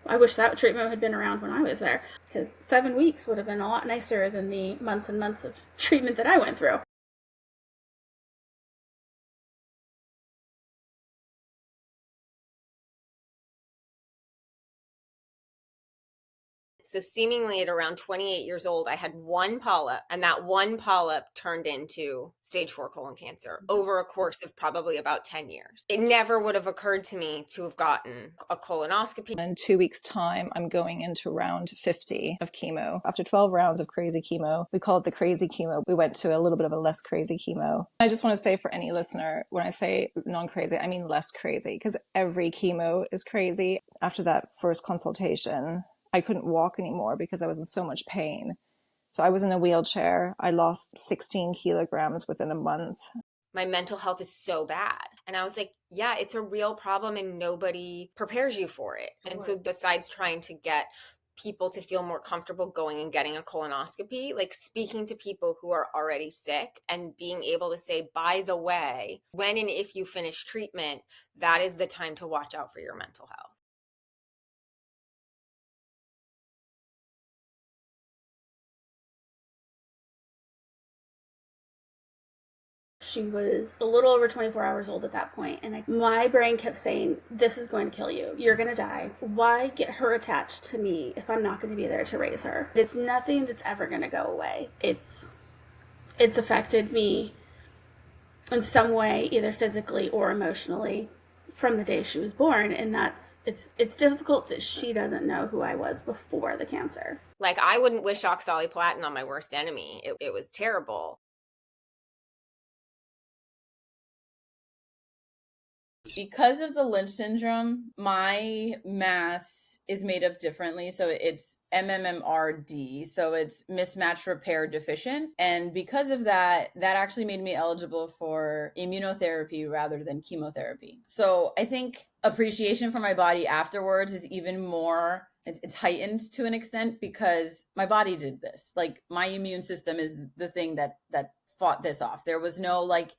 I wish that treatment had been around when I was there, because 7 weeks would have been a lot nicer than the months and months of treatment that I went through. So seemingly at around 28 years old, I had one polyp, and that one polyp turned into stage 4 colon cancer over a course of probably about 10 years. It never would have occurred to me to have gotten a colonoscopy. In 2 weeks' time, I'm going into round 50 of chemo. After 12 rounds of crazy chemo, we call it the crazy chemo. We went to a little bit of a less crazy chemo. I just want to say for any listener, when I say non-crazy, I mean less crazy, because every chemo is crazy. After that first consultation, I couldn't walk anymore because I was in so much pain. So I was in a wheelchair. I lost 16 kilograms within a month. My mental health is so bad. And I was like, yeah, it's a real problem and nobody prepares you for it. And so besides trying to get people to feel more comfortable going and getting a colonoscopy, like speaking to people who are already sick and being able to say, by the way, when and if you finish treatment, that is the time to watch out for your mental health. She was a little over 24 hours old at that point, and my brain kept saying, this is going to kill you. You're going to die. Why get her attached to me if I'm not going to be there to raise her? It's nothing that's ever going to go away. It's affected me in some way, either physically or emotionally, from the day she was born, and it's difficult that she doesn't know who I was before the cancer. Like, I wouldn't wish oxaliplatin on my worst enemy. It was terrible. Because of the Lynch syndrome, my mass is made up differently. So it's MMMRD. So it's mismatch repair deficient. And because of that, that actually made me eligible for immunotherapy rather than chemotherapy. So I think appreciation for my body afterwards is even more, it's heightened to an extent because my body did this. Like, my immune system is the thing that fought this off. There was no like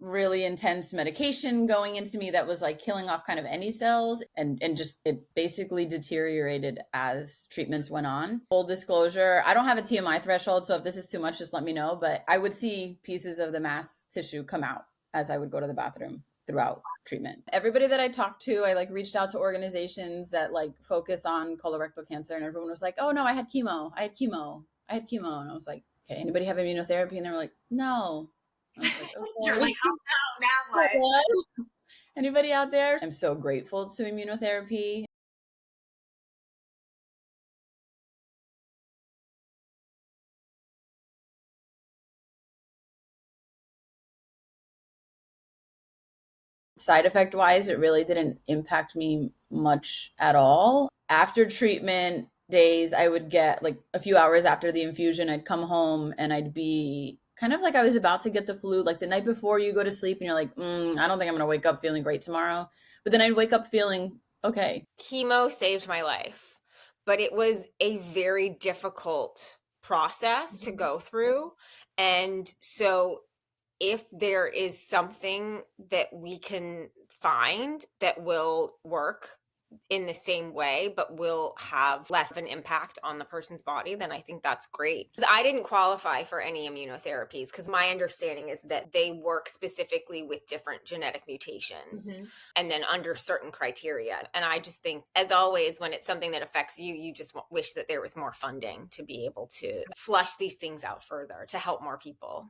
really intense medication going into me that was like killing off kind of any cells, and just it basically deteriorated as treatments went on. Full disclosure, I don't have a TMI threshold, so if this is too much, just let me know, but I would see pieces of the mass tissue come out as I would go to the bathroom throughout treatment. Everybody that I talked to, I like reached out to organizations that like focus on colorectal cancer, and everyone was like, oh no, I had chemo. And I was like, okay, anybody have immunotherapy? And they were like, no. Like, okay. You're like, oh no, now what? Anybody out there? I'm so grateful to immunotherapy. Side effect wise, it really didn't impact me much at all. After treatment days, I would get like a few hours after the infusion, I'd come home and I'd be kind of like I was about to get the flu. Like the night before you go to sleep and you're like, I don't think I'm going to wake up feeling great tomorrow. But then I'd wake up feeling okay. Chemo saved my life, but it was a very difficult process to go through. And so if there is something that we can find that will work in the same way but will have less of an impact on the person's body, then I think that's great. I didn't qualify for any immunotherapies because my understanding is that they work specifically with different genetic mutations and then under certain criteria. And I just think, as always, when it's something that affects you, you just wish that there was more funding to be able to flush these things out further to help more people.